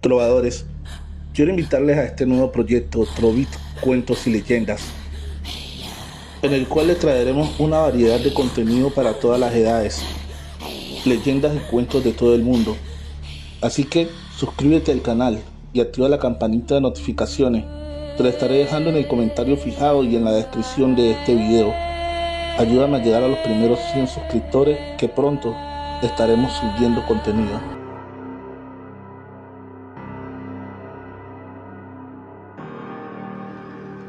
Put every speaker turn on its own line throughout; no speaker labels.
Trovadores, quiero invitarles a este nuevo proyecto Trovit Cuentos y Leyendas, en el cual les traeremos una variedad de contenido para todas las edades, leyendas y cuentos de todo el mundo. Así que suscríbete al canal y activa la campanita de notificaciones. Te la estaré dejando en el comentario fijado y en la descripción de este video. Ayúdame a llegar a los primeros 100 suscriptores, que pronto estaremos subiendo contenido.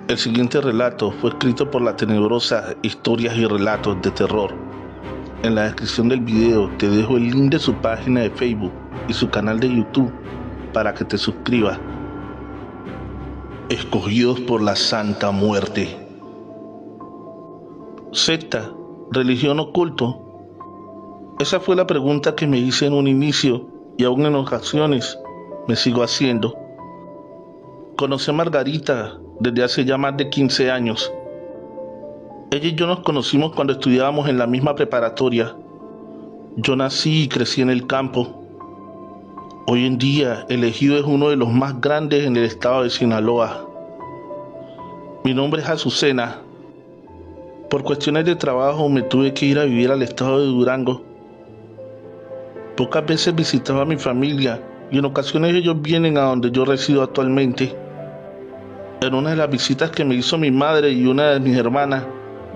El siguiente relato fue escrito por la tenebrosa Historias y Relatos de Terror. En la descripción del video te dejo el link de su página de Facebook y su canal de YouTube para que te suscribas. Escogidos por la Santa Muerte. Secta, religión o culto. Esa fue la pregunta que me hice en un inicio y aún en ocasiones me sigo haciendo. Conocí a Margarita desde hace ya más de 15 años. Ella y yo nos conocimos cuando estudiábamos en la misma preparatoria. Yo nací y crecí en el campo. Hoy en día, el Ejido es uno de los más grandes en el estado de Sinaloa. Mi nombre es Azucena. Por cuestiones de trabajo me tuve que ir a vivir al estado de Durango. Pocas veces visitaba a mi familia y en ocasiones ellos vienen a donde yo resido actualmente. En una de las visitas que me hizo mi madre y una de mis hermanas,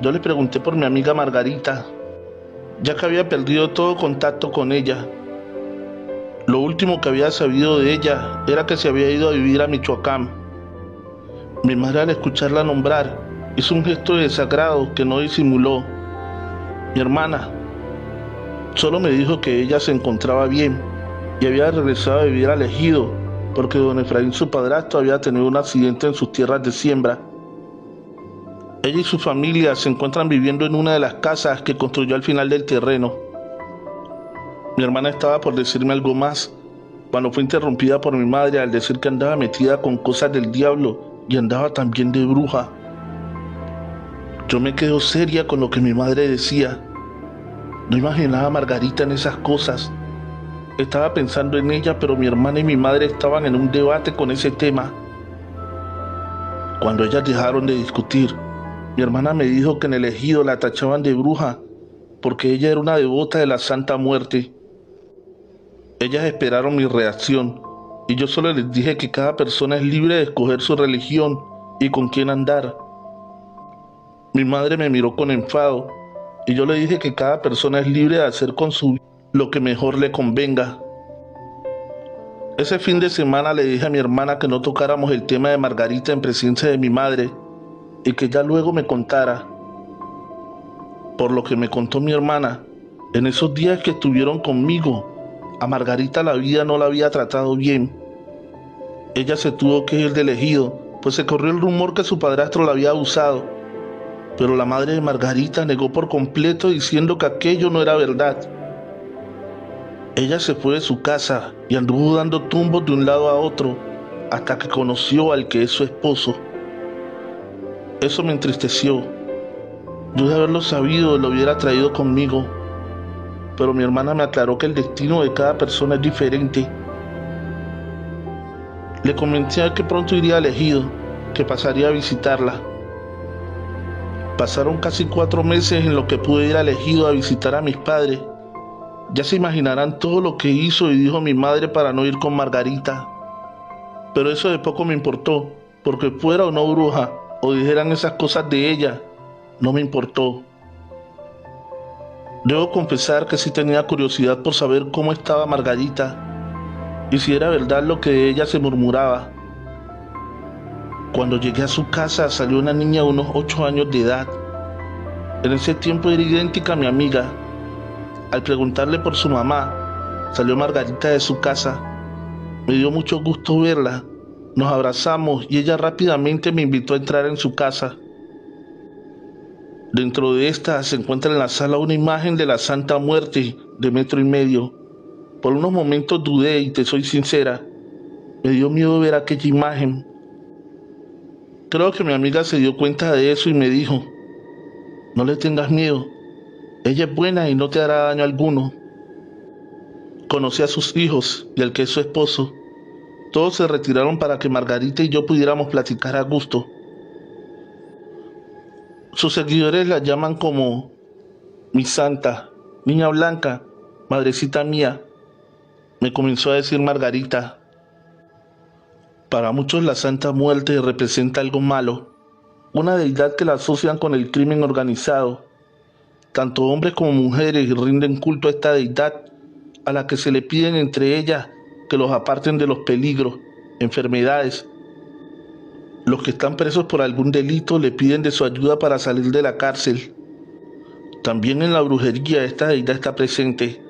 yo le pregunté por mi amiga Margarita, ya que había perdido todo contacto con ella. Lo último que había sabido de ella era que se había ido a vivir a Michoacán. Mi madre, al escucharla nombrar, hizo un gesto de desagrado que no disimuló. Mi hermana solo me dijo que ella se encontraba bien y había regresado a vivir al Ejido porque don Efraín, su padrastro, había tenido un accidente en sus tierras de siembra. Ella y su familia se encuentran viviendo en una de las casas que construyó al final del terreno. Mi hermana estaba por decirme algo más cuando fue interrumpida por mi madre al decir que andaba metida con cosas del diablo y andaba también de bruja. Yo me quedo seria con lo que mi madre decía. No imaginaba a Margarita en esas cosas. Estaba pensando en ella, pero mi hermana y mi madre estaban en un debate con ese tema. Cuando ellas dejaron de discutir, mi hermana me dijo que en el Ejido la tachaban de bruja porque ella era una devota de la Santa Muerte. Ellas esperaron mi reacción y yo solo les dije que cada persona es libre de escoger su religión y con quién andar. Mi madre me miró con enfado y yo le dije que cada persona es libre de hacer con su vida lo que mejor le convenga. Ese fin de semana le dije a mi hermana que no tocáramos el tema de Margarita en presencia de mi madre y que ella luego me contara. Por lo que me contó mi hermana, en esos días que estuvieron conmigo, a Margarita la vida no la había tratado bien. Ella se tuvo que ir del Ejido, pues se corrió el rumor que su padrastro la había abusado. Pero la madre de Margarita negó por completo diciendo que aquello no era verdad. Ella se fue de su casa y anduvo dando tumbos de un lado a otro hasta que conoció al que es su esposo. Eso me entristeció. Yo, de haberlo sabido, lo hubiera traído conmigo. Pero mi hermana me aclaró que el destino de cada persona es diferente. Le comenté que pronto iría al Ejido, que pasaría a visitarla. Pasaron casi 4 meses en lo que pude ir al Ejido a visitar a mis padres. Ya se imaginarán todo lo que hizo y dijo mi madre para no ir con Margarita. Pero eso de poco me importó, porque fuera o no bruja, o dijeran esas cosas de ella, no me importó. Debo confesar que sí tenía curiosidad por saber cómo estaba Margarita y si era verdad lo que de ella se murmuraba. Cuando llegué a su casa salió una niña de unos 8 años de edad. En ese tiempo era idéntica a mi amiga. Al preguntarle por su mamá, salió Margarita de su casa. Me dio mucho gusto verla. Nos abrazamos y ella rápidamente me invitó a entrar en su casa. Dentro de esta se encuentra en la sala una imagen de la Santa Muerte de 1,5 metros. Por unos momentos dudé y te soy sincera, me dio miedo ver aquella imagen. Creo que mi amiga se dio cuenta de eso y me dijo: no le tengas miedo, ella es buena y no te hará daño alguno. Conocí a sus hijos y al que es su esposo. Todos se retiraron para que Margarita y yo pudiéramos platicar a gusto. Sus seguidores la llaman como mi santa, niña blanca, madrecita mía, me comenzó a decir Margarita. Para muchos la Santa Muerte representa algo malo, una deidad que la asocian con el crimen organizado. Tanto hombres como mujeres rinden culto a esta deidad, a la que se le piden entre ellas que los aparten de los peligros, enfermedades. Los que están presos por algún delito le piden de su ayuda para salir de la cárcel. También en la brujería esta deidad está presente.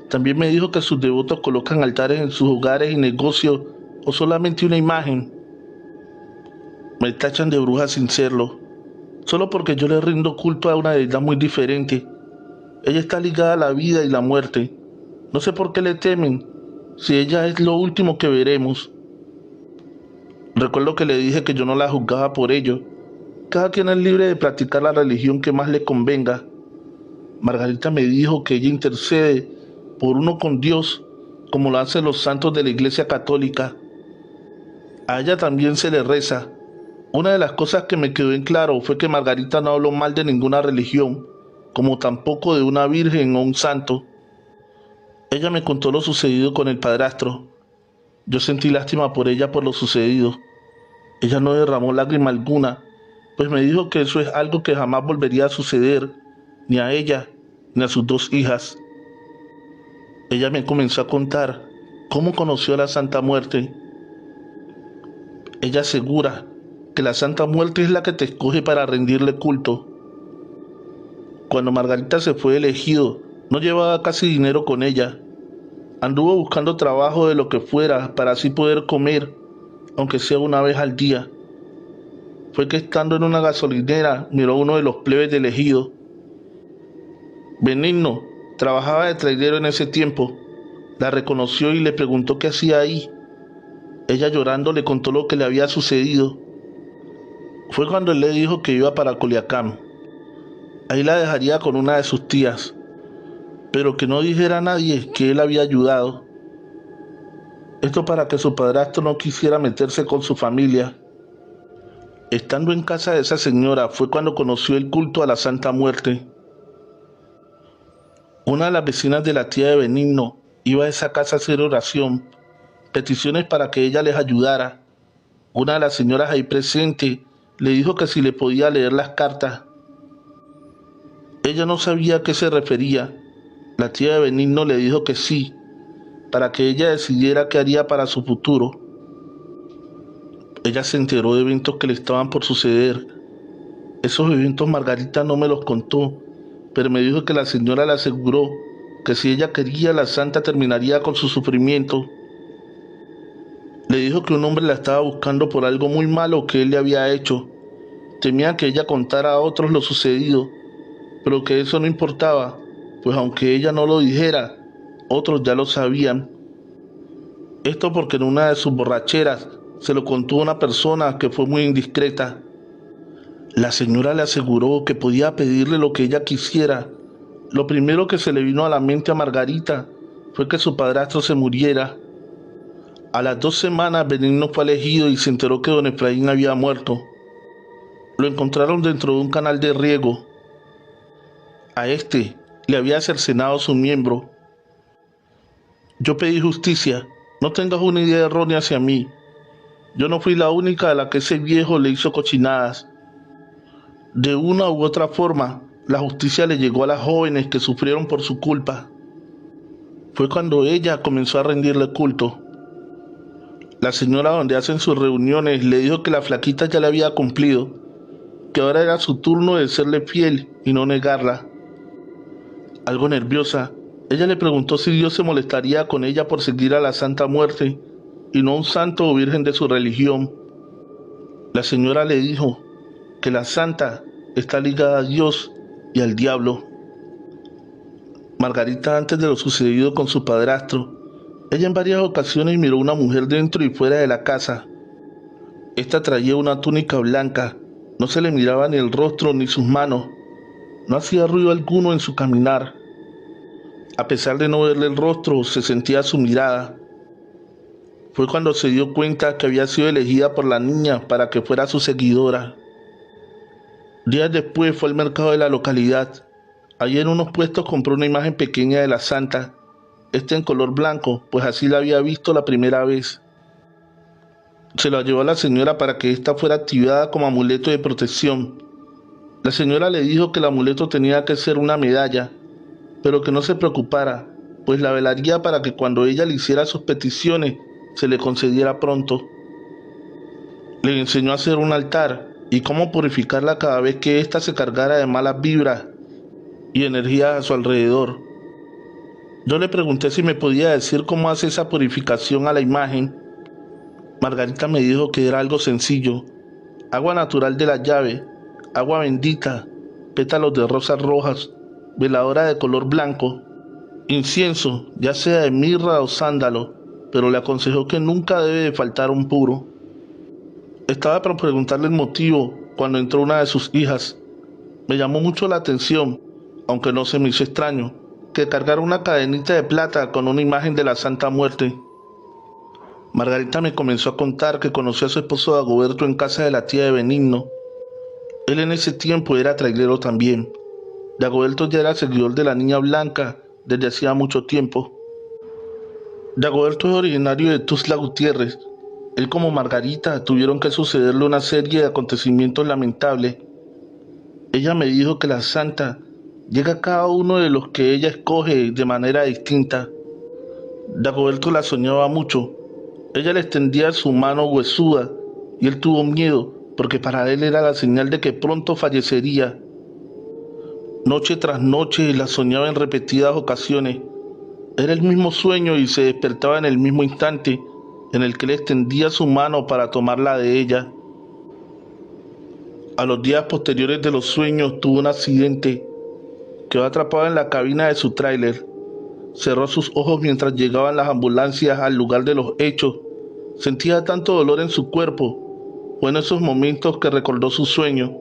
También me dijo que sus devotos colocan altares en sus hogares y negocios o solamente una imagen. Me tachan de bruja sin serlo, solo porque yo le rindo culto a una deidad muy diferente. Ella está ligada a la vida y la muerte. No sé por qué le temen, si ella es lo último que veremos. Recuerdo que le dije que yo no la juzgaba por ello. Cada quien es libre de practicar la religión que más le convenga. Margarita me dijo que ella intercede por uno con Dios, como lo hacen los santos de la Iglesia Católica. A ella también se le reza. Una de las cosas que me quedó en claro fue que Margarita no habló mal de ninguna religión, como tampoco de una virgen o un santo. Ella me contó lo sucedido con el padrastro. Yo sentí lástima por ella por lo sucedido. Ella no derramó lágrima alguna, pues me dijo que eso es algo que jamás volvería a suceder, ni a ella, ni a sus dos hijas. Ella me comenzó a contar cómo conoció a la Santa Muerte. Ella asegura que la Santa Muerte es la que te escoge para rendirle culto. Cuando Margarita se fue del ejido, no llevaba casi dinero con ella. Anduvo buscando trabajo de lo que fuera para así poder comer, aunque sea una vez al día. Fue que estando en una gasolinera miró a uno de los plebes del ejido. Benigno trabajaba de trailero en ese tiempo. La reconoció y le preguntó qué hacía ahí. Ella llorando le contó lo que le había sucedido. Fue cuando él le dijo que iba para Culiacán. Ahí la dejaría con una de sus tías, pero que no dijera a nadie que él había ayudado. Esto para que su padrastro no quisiera meterse con su familia. Estando en casa de esa señora fue cuando conoció el culto a la Santa Muerte. Una de las vecinas de la tía de Benigno iba a esa casa a hacer oración, peticiones para que ella les ayudara. Una de las señoras ahí presentes le dijo que si le podía leer las cartas. Ella no sabía a qué se refería. La tía de Benigno le dijo que sí, para que ella decidiera qué haría para su futuro. Ella se enteró de eventos que le estaban por suceder. Esos eventos Margarita no me los contó, pero me dijo que la señora le aseguró que si ella quería, la santa terminaría con su sufrimiento. Le dijo que un hombre la estaba buscando por algo muy malo que él le había hecho. Temía que ella contara a otros lo sucedido, pero que eso no importaba, pues aunque ella no lo dijera, otros ya lo sabían. Esto porque en una de sus borracheras se lo contó a una persona que fue muy indiscreta. La señora le aseguró que podía pedirle lo que ella quisiera. Lo primero que se le vino a la mente a Margarita fue que su padrastro se muriera. A las 2 semanas Benigno fue elegido y se enteró que don Efraín había muerto. Lo encontraron dentro de un canal de riego. A este le había cercenado su miembro. Yo pedí justicia, no tengas una idea errónea hacia mí. Yo no fui la única a la que ese viejo le hizo cochinadas. De una u otra forma, la justicia le llegó a las jóvenes que sufrieron por su culpa. Fue cuando ella comenzó a rendirle culto. La señora donde hacen sus reuniones le dijo que la flaquita ya le había cumplido, que ahora era su turno de serle fiel y no negarla. Algo nerviosa, ella le preguntó si Dios se molestaría con ella por seguir a la Santa Muerte y no a un santo o virgen de su religión. La señora le dijo que la santa está ligada a Dios y al diablo. Margarita, antes de lo sucedido con su padrastro, ella en varias ocasiones miró a una mujer dentro y fuera de la casa. Esta traía una túnica blanca, no se le miraba ni el rostro ni sus manos, no hacía ruido alguno en su caminar. A pesar de no verle el rostro, se sentía su mirada. Fue cuando se dio cuenta que había sido elegida por la niña para que fuera su seguidora. Días después fue al mercado de la localidad. Allí en unos puestos compró una imagen pequeña de la santa, en color blanco, pues así la había visto la primera vez. Se la llevó a la señora para que ésta fuera activada como amuleto de protección. La señora le dijo que el amuleto tenía que ser una medalla, pero que no se preocupara, pues la velaría para que cuando ella le hiciera sus peticiones, se le concediera pronto. Le enseñó a hacer un altar y cómo purificarla cada vez que ésta se cargara de malas vibras y energías a su alrededor. Yo le pregunté si me podía decir cómo hace esa purificación a la imagen. Margarita me dijo que era algo sencillo: agua natural de la llave, agua bendita, pétalos de rosas rojas, veladora de color blanco, incienso, ya sea de mirra o sándalo, pero le aconsejó que nunca debe de faltar un puro. Estaba por preguntarle el motivo cuando entró una de sus hijas. Me llamó mucho la atención, aunque no se me hizo extraño, que cargara una cadenita de plata con una imagen de la Santa Muerte. Margarita me comenzó a contar que conoció a su esposo Dagoberto en casa de la tía de Benigno. Él en ese tiempo era trailero también. Dagoberto ya era seguidor de la Niña Blanca desde hacía mucho tiempo. Dagoberto es originario de Tuxtla Gutiérrez. Él como Margarita tuvieron que sucederle una serie de acontecimientos lamentables. Ella me dijo que la santa llega a cada uno de los que ella escoge de manera distinta. Dagoberto la soñaba mucho. Ella le extendía su mano huesuda y él tuvo miedo porque para él era la señal de que pronto fallecería. Noche tras noche la soñaba en repetidas ocasiones. Era el mismo sueño y se despertaba en el mismo instante en el que le extendía su mano para tomarla de ella. A los días posteriores de los sueños tuvo un accidente. Quedó atrapado en la cabina de su tráiler. Cerró sus ojos mientras llegaban las ambulancias al lugar de los hechos. Sentía tanto dolor en su cuerpo. Fue en esos momentos que recordó su sueño.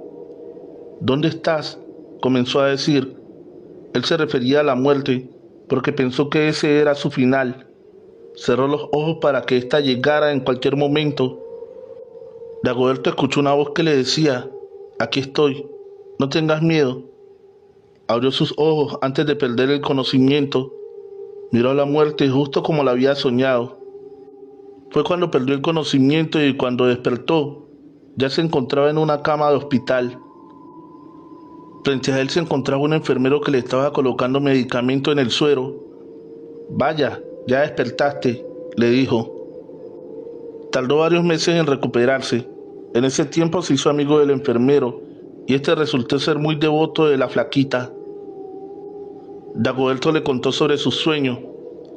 ¿Dónde estás?, comenzó a decir. Él se refería a la muerte, porque pensó que ese era su final. Cerró los ojos para que ésta llegara en cualquier momento. Dagoberto escuchó una voz que le decía: aquí estoy, no tengas miedo. Abrió sus ojos antes de perder el conocimiento. Miró a la muerte justo como la había soñado. Fue cuando perdió el conocimiento y cuando despertó, ya se encontraba en una cama de hospital. Frente a él se encontraba un enfermero que le estaba colocando medicamento en el suero. Vaya, ya despertaste, le dijo. Tardó varios meses en recuperarse. En ese tiempo se hizo amigo del enfermero y este resultó ser muy devoto de la flaquita. Dagoberto le contó sobre sus sueños.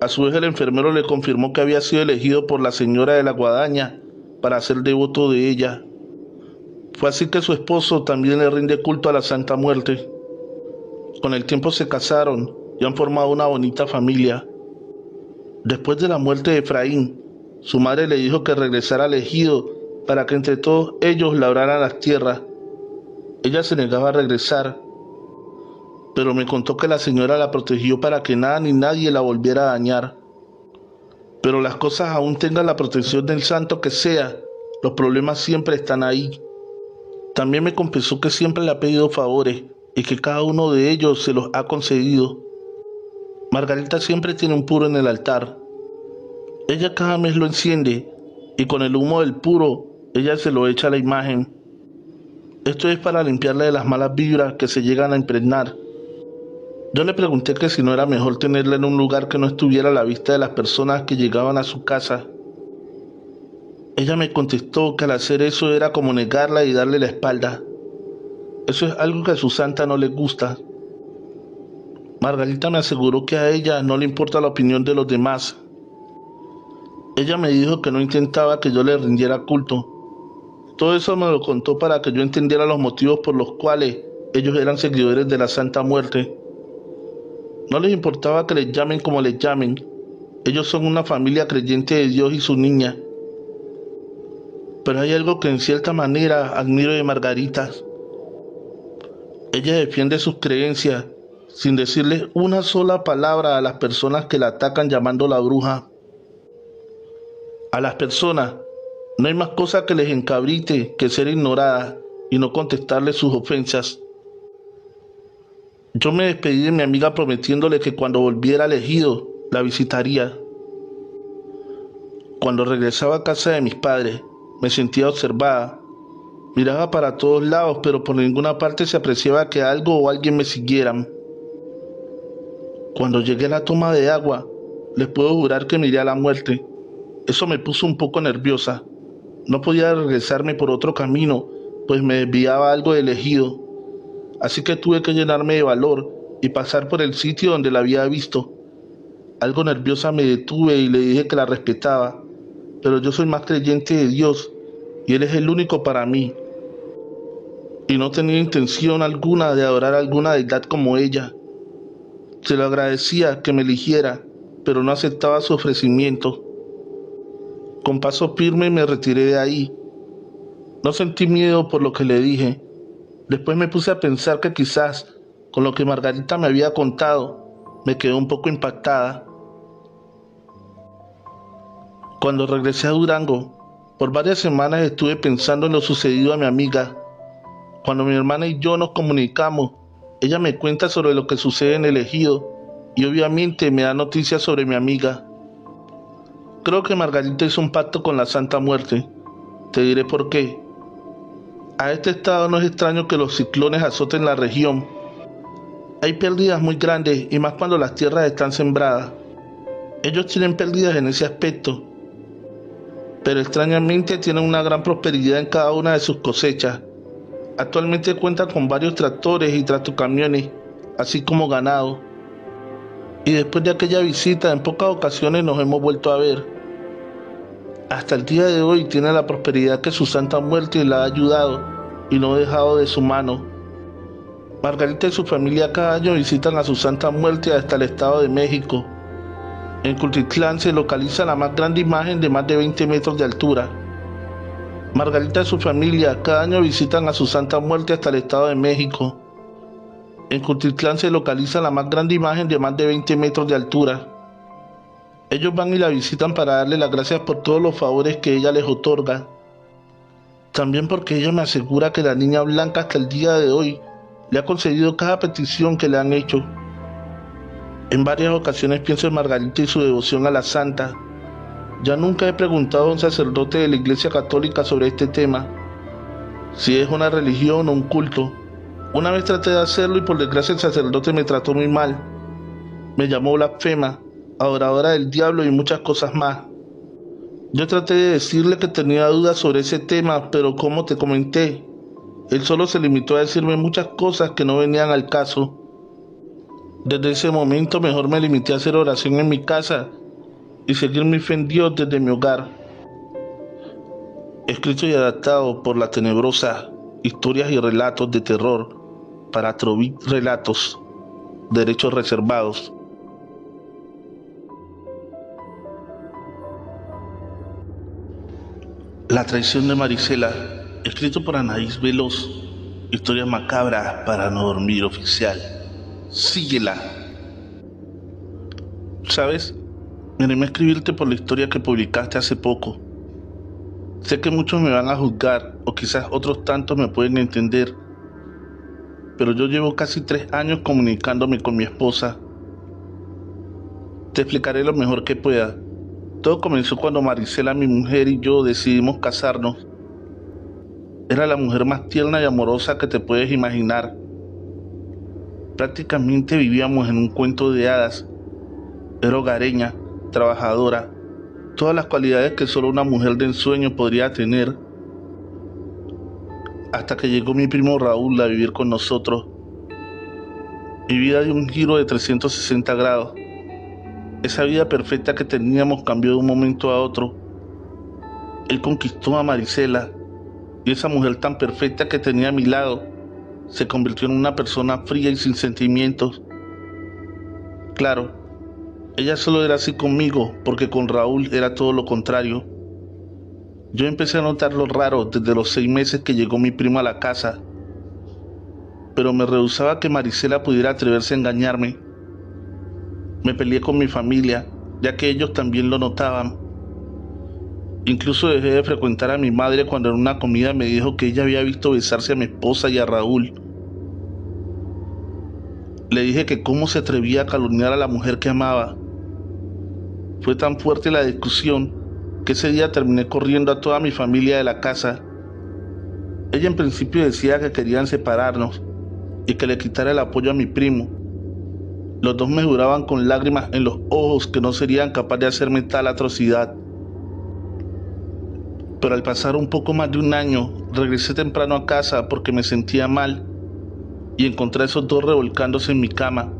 A su vez el enfermero le confirmó que había sido elegido por la señora de la Guadaña para ser devoto de ella. Fue así que su esposo también le rinde culto a la Santa Muerte. Con el tiempo se casaron y han formado una bonita familia. Después de la muerte de Efraín, su madre le dijo que regresara al ejido para que entre todos ellos labraran las tierras. Ella se negaba a regresar, pero me contó que la señora la protegió para que nada ni nadie la volviera a dañar. Pero las cosas aún tengan la protección del santo que sea, los problemas siempre están ahí. También me confesó que siempre le ha pedido favores y que cada uno de ellos se los ha concedido. Margarita siempre tiene un puro en el altar. Ella cada mes lo enciende y con el humo del puro ella se lo echa a la imagen. Esto es para limpiarle de las malas vibras que se llegan a impregnar. Yo le pregunté que si no era mejor tenerla en un lugar que no estuviera a la vista de las personas que llegaban a su casa. Ella me contestó que al hacer eso era como negarla y darle la espalda. Eso es algo que a su santa no le gusta. Margarita me aseguró que a ella no le importa la opinión de los demás. Ella me dijo que no intentaba que yo le rindiera culto. Todo eso me lo contó para que yo entendiera los motivos por los cuales ellos eran seguidores de la Santa Muerte. No les importaba que les llamen como les llamen. Ellos son una familia creyente de Dios y su niña. Pero hay algo que en cierta manera admiro de Margarita. Ella defiende sus creencias sin decirles una sola palabra a las personas que la atacan llamándola bruja. A las personas no hay más cosa que les encabrite que ser ignoradas y no contestarles sus ofensas. Yo me despedí de mi amiga prometiéndole que cuando volviera al ejido la visitaría. Cuando regresaba a casa de mis padres, me sentía observada. Miraba para todos lados, pero por ninguna parte se apreciaba que algo o alguien me siguieran. Cuando llegué a la toma de agua, les puedo jurar que miré a la muerte. Eso me puso un poco nerviosa. No podía regresarme por otro camino, pues me desviaba algo del ejido. Así que tuve que llenarme de valor y pasar por el sitio donde la había visto. Algo nerviosa me detuve y le dije que la respetaba, pero yo soy más creyente de Dios y Él es el único para mí. Y no tenía intención alguna de adorar a alguna deidad como ella. Se lo agradecía que me eligiera, pero no aceptaba su ofrecimiento. Con paso firme me retiré de ahí. No sentí miedo por lo que le dije. Después me puse a pensar que quizás, con lo que Margarita me había contado, me quedé un poco impactada. Cuando regresé a Durango, por varias semanas estuve pensando en lo sucedido a mi amiga. Cuando mi hermana y yo nos comunicamos, ella me cuenta sobre lo que sucede en el ejido y obviamente me da noticias sobre mi amiga. Creo que Margarita hizo un pacto con la Santa Muerte. Te diré por qué. A este estado no es extraño que los ciclones azoten la región. Hay pérdidas muy grandes y más cuando las tierras están sembradas. Ellos tienen pérdidas en ese aspecto, pero extrañamente tienen una gran prosperidad en cada una de sus cosechas. Actualmente cuentan con varios tractores y tractocamiones, así como ganado. Y después de aquella visita, en pocas ocasiones nos hemos vuelto a ver. Hasta el día de hoy tiene la prosperidad que su Santa Muerte la ha ayudado y no ha dejado de su mano. Margarita y su familia cada año visitan a su Santa Muerte hasta el Estado de México. En Cultitlán se localiza la más grande imagen de más de 20 metros de altura. Margarita y su familia cada año visitan a su Santa Muerte hasta el Estado de México. En Cultitlán se localiza la más grande imagen de más de 20 metros de altura. Ellos van y la visitan para darle las gracias por todos los favores que ella les otorga. También porque ella me asegura que la niña blanca hasta el día de hoy le ha concedido cada petición que le han hecho. En varias ocasiones pienso en Margarita y su devoción a la santa. Ya nunca he preguntado a un sacerdote de la Iglesia Católica sobre este tema, si es una religión o un culto. Una vez traté de hacerlo y por desgracia el sacerdote me trató muy mal. Me llamó blasfema, adoradora del diablo y muchas cosas más. Yo traté de decirle que tenía dudas sobre ese tema, pero como te comenté, él solo se limitó a decirme muchas cosas que no venían al caso. Desde ese momento mejor me limité a hacer oración en mi casa y seguir mi fe en Dios desde mi hogar. Escrito y adaptado por La Tenebrosa, historias y relatos de terror para Trovit Relatos, derechos reservados. La traición de Marisela, escrito por Anaís Veloz, historia macabra para no dormir oficial. Síguela. ¿Sabes? Me animé a escribirte por la historia que publicaste hace poco. Sé que muchos me van a juzgar, o quizás otros tantos me pueden entender, pero yo llevo casi 3 años comunicándome con mi esposa. Te explicaré lo mejor que pueda. Todo comenzó cuando Marisela, mi mujer, y yo decidimos casarnos. Era la mujer más tierna y amorosa que te puedes imaginar. Prácticamente vivíamos en un cuento de hadas. Era hogareña, trabajadora, todas las cualidades que solo una mujer de ensueño podría tener. Hasta que llegó mi primo Raúl a vivir con nosotros. Mi vida dio un giro de 360 grados. Esa vida perfecta que teníamos cambió de un momento a otro. Él conquistó a Marisela, y esa mujer tan perfecta que tenía a mi lado se convirtió en una persona fría y sin sentimientos. Claro, ella solo era así conmigo, porque con Raúl era todo lo contrario. Yo empecé a notar lo raro desde los 6 meses que llegó mi primo a la casa, pero me rehusaba a que Marisela pudiera atreverse a engañarme. Me peleé con mi familia, ya que ellos también lo notaban. Incluso dejé de frecuentar a mi madre cuando en una comida me dijo que ella había visto besarse a mi esposa y a Raúl. Le dije que cómo se atrevía a calumniar a la mujer que amaba. Fue tan fuerte la discusión que ese día terminé corriendo a toda mi familia de la casa. Ella en principio decía que querían separarnos y que le quitara el apoyo a mi primo. Los dos me juraban con lágrimas en los ojos que no serían capaces de hacerme tal atrocidad. Pero al pasar un poco más de un año, regresé temprano a casa porque me sentía mal y encontré a esos dos revolcándose en mi cama.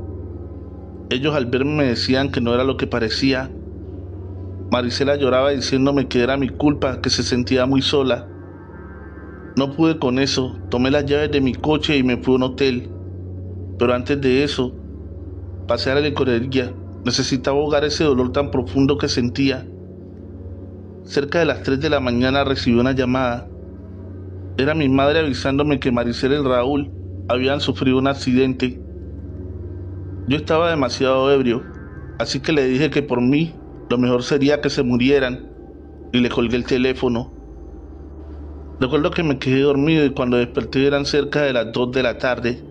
Ellos al verme me decían que no era lo que parecía. Marisela lloraba diciéndome que era mi culpa, que se sentía muy sola. No pude con eso, tomé las llaves de mi coche y me fui a un hotel. Pero antes de eso, pasé a la licorería. Necesitaba ahogar ese dolor tan profundo que sentía. Cerca de las 3 de la mañana recibí una llamada. Era mi madre avisándome que Marisela y Raúl habían sufrido un accidente. Yo estaba demasiado ebrio, así que le dije que por mí lo mejor sería que se murieran y le colgué el teléfono. Recuerdo que me quedé dormido y cuando desperté eran cerca de las 2 de la tarde.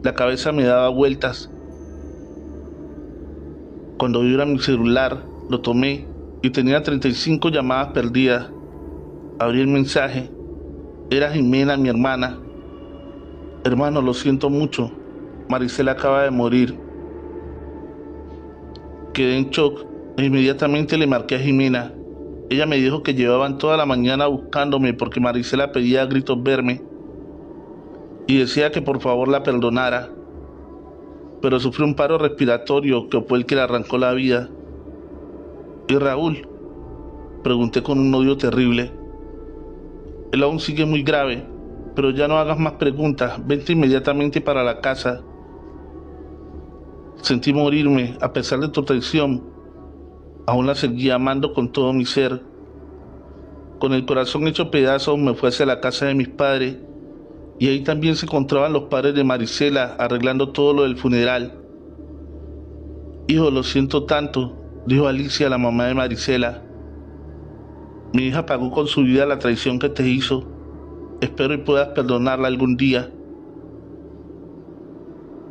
La cabeza me daba vueltas. Cuando vi mi celular, lo tomé y tenía 35 llamadas perdidas. Abrí el mensaje. Era Jimena, mi hermana. Hermano, lo siento mucho. Marisela acaba de morir. Quedé en shock e inmediatamente le marqué a Jimena. Ella me dijo que llevaban toda la mañana buscándome porque Marisela pedía a gritos verme y decía que por favor la perdonara, pero sufrió un paro respiratorio que fue el que le arrancó la vida. ¿Y Raúl?, pregunté con un odio terrible. Él aún sigue muy grave, pero ya no hagas más preguntas, vente inmediatamente para la casa. Sentí morirme a pesar de tu traición. Aún la seguía amando con todo mi ser. Con el corazón hecho pedazos me fui hacia la casa de mis padres y ahí también se encontraban los padres de Marisela arreglando todo lo del funeral. Hijo, lo siento tanto, dijo Alicia, la mamá de Marisela. Mi hija pagó con su vida la traición que te hizo. Espero y puedas perdonarla algún día.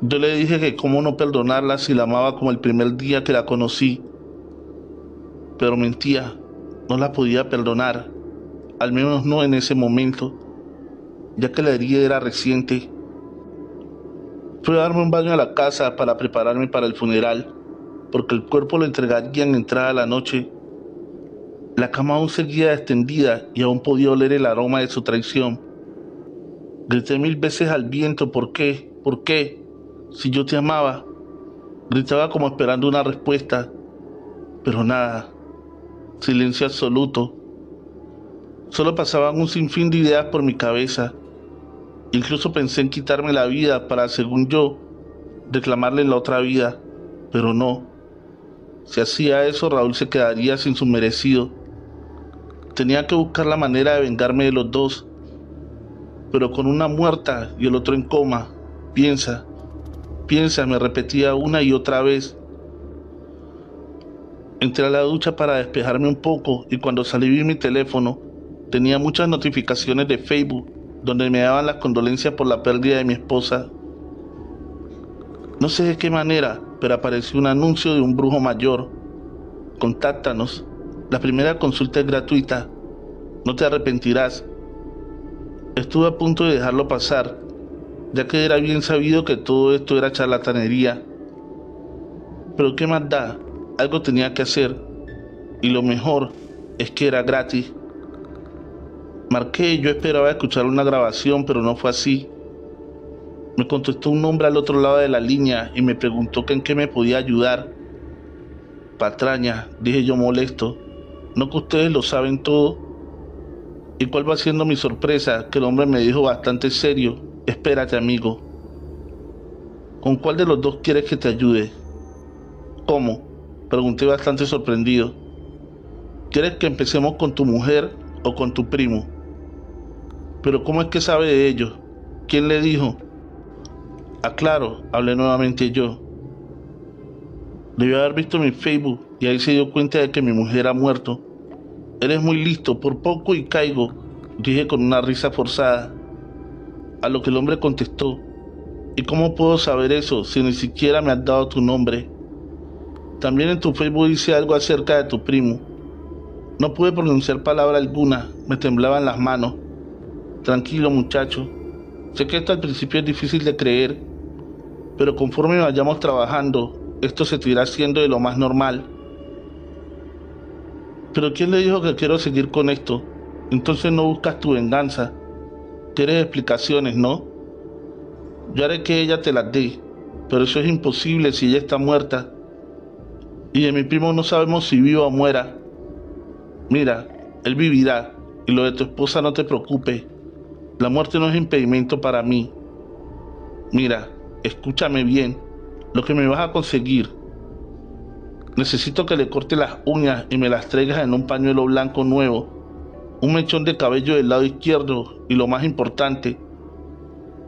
Yo le dije que cómo no perdonarla si la amaba como el primer día que la conocí. Pero mentía, no la podía perdonar, al menos no en ese momento, ya que la herida era reciente. Fui a darme un baño a la casa para prepararme para el funeral, porque el cuerpo lo entregaría en entrada a la noche. La cama aún seguía extendida y aún podía oler el aroma de su traición. Grité 1000 veces al viento, ¿por qué? ¿Por qué? Si yo te amaba. Gritaba como esperando una respuesta, pero nada. Silencio absoluto. Solo pasaban un sinfín de ideas por mi cabeza. Incluso pensé en quitarme la vida para, según yo, reclamarle la otra vida, pero no. Si hacía eso, Raúl se quedaría sin su merecido. Tenía que buscar la manera de vengarme de los dos, pero con una muerta y el otro en coma. Piensa, me repetía una y otra vez. Entré a la ducha para despejarme un poco y cuando salí vi mi teléfono. Tenía muchas notificaciones de Facebook donde me daban las condolencias por la pérdida de mi esposa. No sé de qué manera, pero apareció un anuncio de un brujo mayor. Contáctanos. La primera consulta es gratuita. No te arrepentirás. Estuve a punto de dejarlo pasar, ya que era bien sabido que todo esto era charlatanería. Pero ¿qué más da? Algo tenía que hacer, y lo mejor es que era gratis. Marqué y yo esperaba escuchar una grabación, pero no fue así. Me contestó un hombre al otro lado de la línea y me preguntó que en qué me podía ayudar. Patraña, dije yo molesto, ¿no que ustedes lo saben todo? ¿Y cuál va siendo mi sorpresa? Que el hombre me dijo bastante serio, espérate amigo. ¿Con cuál de los dos quieres que te ayude? ¿Cómo?, pregunté bastante sorprendido. ¿Quieres que empecemos con tu mujer o con tu primo? ¿Pero cómo es que sabe de ellos? ¿Quién le dijo? Aclaro, hablé nuevamente yo. Debió haber visto mi Facebook y ahí se dio cuenta de que mi mujer ha muerto. Eres muy listo, por poco y caigo, dije con una risa forzada. A lo que el hombre contestó: ¿y cómo puedo saber eso si ni siquiera me has dado tu nombre? También en tu Facebook dice algo acerca de tu primo. No pude pronunciar palabra alguna, me temblaban las manos. Tranquilo, muchacho. Sé que esto al principio es difícil de creer, pero conforme vayamos trabajando, esto se te irá haciendo de lo más normal. Pero ¿quién le dijo que quiero seguir con esto? Entonces no buscas tu venganza. Quieres explicaciones, ¿no? Yo haré que ella te las dé, pero eso es imposible si ella está muerta. Y de mi primo no sabemos si viva o muera. Mira, él vivirá, y lo de tu esposa no te preocupe. La muerte no es impedimento para mí. Mira, escúchame bien, lo que me vas a conseguir. Necesito que le cortes las uñas y me las traigas en un pañuelo blanco nuevo, un mechón de cabello del lado izquierdo y, lo más importante,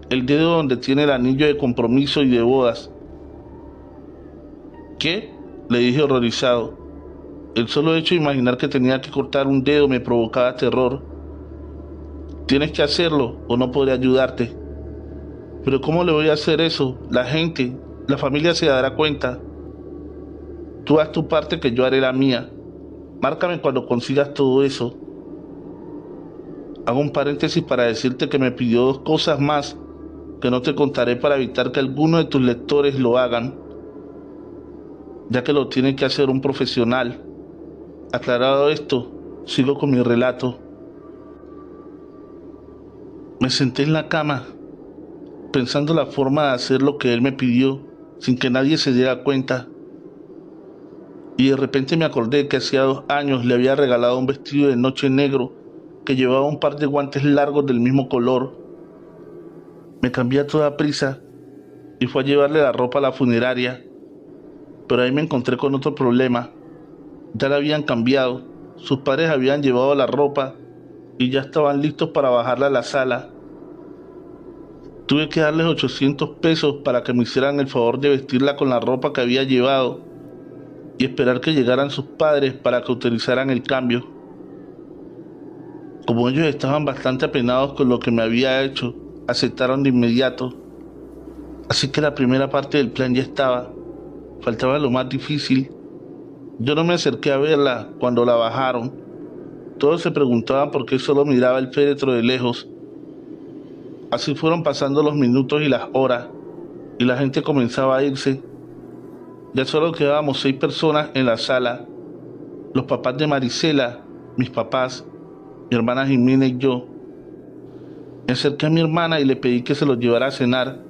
el dedo donde tiene el anillo de compromiso y de bodas. ¿Qué? Le dije horrorizado. El solo hecho de imaginar que tenía que cortar un dedo me provocaba terror. Tienes que hacerlo o no podré ayudarte. Pero ¿cómo le voy a hacer eso? La gente, la familia se dará cuenta. Tú haz tu parte que yo haré la mía. Márcame cuando consigas todo eso. Hago un paréntesis para decirte que me pidió dos cosas más que no te contaré para evitar que alguno de tus lectores lo hagan, ya que lo tiene que hacer un profesional. Aclarado esto, sigo con mi relato. Me senté en la cama, pensando la forma de hacer lo que él me pidió, sin que nadie se diera cuenta. Y de repente me acordé que hacía 2 años le había regalado un vestido de noche negro que llevaba un par de guantes largos del mismo color. Me cambié a toda prisa y fue a llevarle la ropa a la funeraria, pero ahí me encontré con otro problema. Ya la habían cambiado, sus padres habían llevado la ropa y ya estaban listos para bajarla a la sala. Tuve que darles 800 pesos para que me hicieran el favor de vestirla con la ropa que había llevado y esperar que llegaran sus padres para que autorizaran el cambio. Como ellos estaban bastante apenados con lo que me había hecho, aceptaron de inmediato. Así que la primera parte del plan ya estaba. Faltaba lo más difícil. Yo no me acerqué a verla cuando la bajaron. Todos se preguntaban por qué solo miraba el féretro de lejos. Así fueron pasando los minutos y las horas, y la gente comenzaba a irse. Ya solo quedábamos 6 personas en la sala: los papás de Marisela, mis papás, mi hermana Jimena y yo. Me acerqué a mi hermana y le pedí que se los llevara a cenar.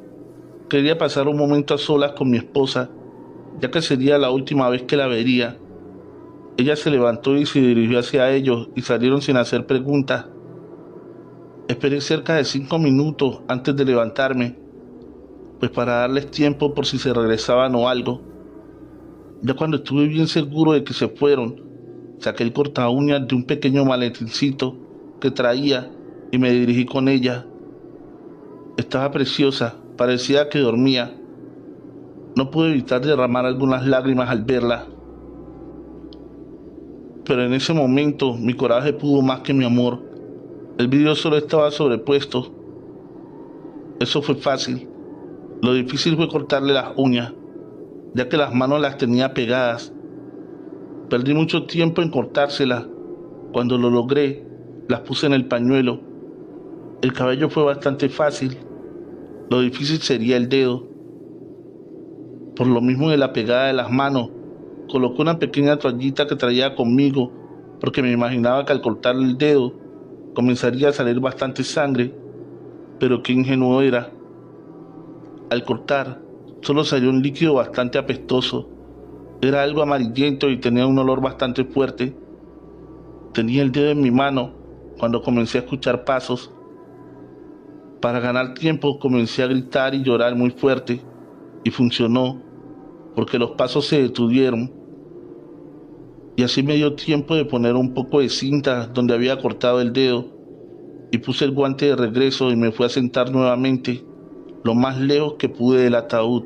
Quería pasar un momento a solas con mi esposa, ya que sería la última vez que la vería. Ella se levantó y se dirigió hacia ellos y salieron sin hacer preguntas. Esperé cerca de 5 minutos antes de levantarme, pues para darles tiempo por si se regresaban o algo. Ya cuando estuve bien seguro de que se fueron, saqué el corta uñas de un pequeño maletincito que traía y me dirigí con ella. Estaba preciosa, parecía que dormía. No pude evitar derramar algunas lágrimas al verla. Pero en ese momento mi coraje pudo más que mi amor. El vidrio solo estaba sobrepuesto. Eso fue fácil. Lo difícil fue cortarle las uñas, ya que las manos las tenía pegadas. Perdí mucho tiempo en cortárselas. Cuando lo logré, las puse en el pañuelo. El cabello fue bastante fácil. Lo difícil sería el dedo. Por lo mismo de la pegada de las manos, coloqué una pequeña toallita que traía conmigo, porque me imaginaba que al cortar el dedo comenzaría a salir bastante sangre. Pero qué ingenuo era. Al cortar, solo salió un líquido bastante apestoso. Era algo amarillento y tenía un olor bastante fuerte. Tenía el dedo en mi mano cuando comencé a escuchar pasos. Para ganar tiempo comencé a gritar y llorar muy fuerte, y funcionó, porque los pasos se detuvieron. Y así me dio tiempo de poner un poco de cinta donde había cortado el dedo, y puse el guante de regreso y me fui a sentar nuevamente, lo más lejos que pude del ataúd.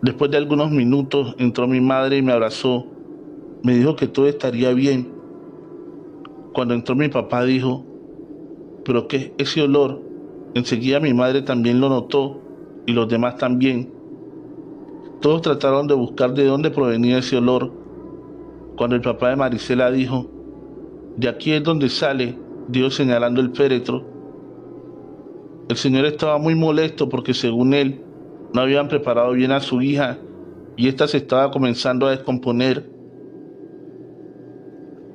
Después de algunos minutos entró mi madre y me abrazó. Me dijo que todo estaría bien. Cuando entró mi papá dijo, ¿pero qué es ese olor? Enseguida mi madre también lo notó y los demás también. Todos trataron de buscar de dónde provenía ese olor. Cuando el papá de Marisela dijo, de aquí es donde sale, Dios señalando el féretro. El señor estaba muy molesto porque según él no habían preparado bien a su hija y ésta se estaba comenzando a descomponer.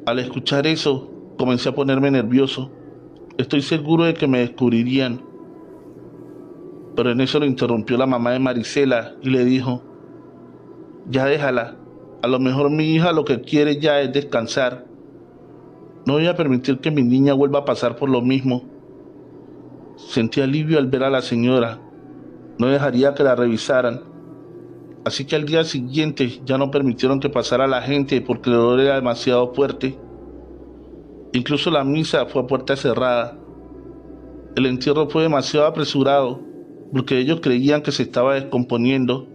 Al escuchar eso, comencé a ponerme nervioso. Estoy seguro de que me descubrirían. Pero en eso lo interrumpió la mamá de Marisela y le dijo, ya déjala, a lo mejor mi hija lo que quiere ya es descansar. No voy a permitir que mi niña vuelva a pasar por lo mismo. Sentí alivio al ver a la señora. No dejaría que la revisaran. Así que al día siguiente ya no permitieron que pasara la gente porque el olor era demasiado fuerte. Incluso la misa fue a puerta cerrada. El entierro fue demasiado apresurado porque ellos creían que se estaba descomponiendo.